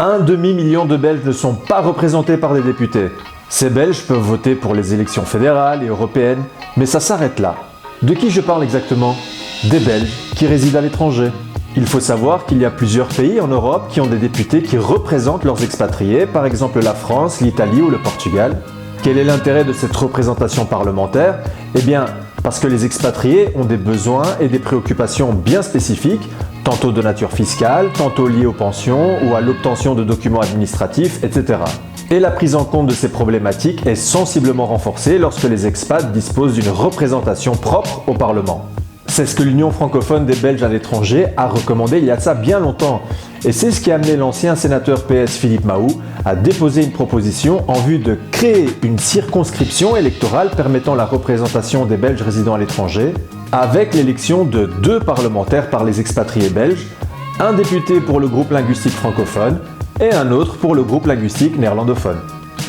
Un demi-million de Belges ne sont pas représentés par des députés. Ces Belges peuvent voter pour les élections fédérales et européennes, mais ça s'arrête là. De qui je parle exactement? Des Belges qui résident à l'étranger. Il faut savoir qu'il y a plusieurs pays en Europe qui ont des députés qui représentent leurs expatriés, par exemple la France, l'Italie ou le Portugal. Quel est l'intérêt de cette représentation parlementaire? Eh bien, parce que les expatriés ont des besoins et des préoccupations bien spécifiques, tantôt de nature fiscale, tantôt liées aux pensions ou à l'obtention de documents administratifs, etc. Et la prise en compte de ces problématiques est sensiblement renforcée lorsque les expats disposent d'une représentation propre au Parlement. C'est ce que l'Union francophone des Belges à l'étranger a recommandé il y a de ça bien longtemps. Et c'est ce qui a amené l'ancien sénateur PS Philippe Mahou à déposer une proposition en vue de créer une circonscription électorale permettant la représentation des Belges résidant à l'étranger, avec l'élection de 2 parlementaires par les expatriés belges, un député pour le groupe linguistique francophone et un autre pour le groupe linguistique néerlandophone.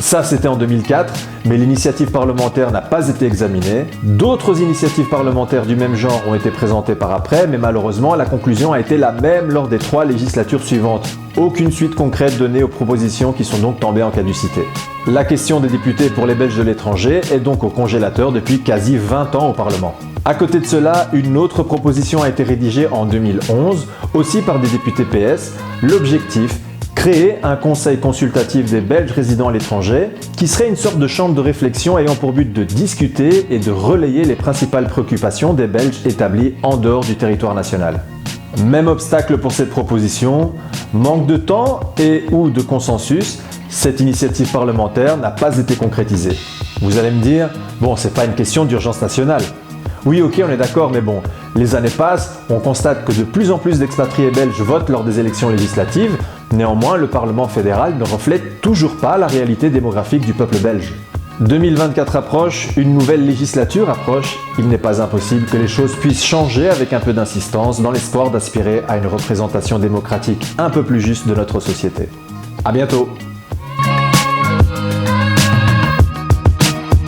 Ça, c'était en 2004, mais l'initiative parlementaire n'a pas été examinée. D'autres initiatives parlementaires du même genre ont été présentées par après, mais malheureusement, la conclusion a été la même lors des 3 législatures suivantes. Aucune suite concrète donnée aux propositions qui sont donc tombées en caducité. La question des députés pour les Belges de l'étranger est donc au congélateur depuis quasi 20 ans au Parlement. À côté de cela, une autre proposition a été rédigée en 2011, aussi par des députés PS. L'objectif: créer un conseil consultatif des Belges résidant à l'étranger, qui serait une sorte de chambre de réflexion ayant pour but de discuter et de relayer les principales préoccupations des Belges établis en dehors du territoire national. Même obstacle pour cette proposition, manque de temps et ou de consensus, cette initiative parlementaire n'a pas été concrétisée. Vous allez me dire, bon, c'est pas une question d'urgence nationale. Oui, ok, on est d'accord, mais bon, les années passent, on constate que de plus en plus d'expatriés belges votent lors des élections législatives. Néanmoins, le Parlement fédéral ne reflète toujours pas la réalité démographique du peuple belge. 2024 approche, une nouvelle législature approche, il n'est pas impossible que les choses puissent changer avec un peu d'insistance dans l'espoir d'aspirer à une représentation démocratique un peu plus juste de notre société. À bientôt!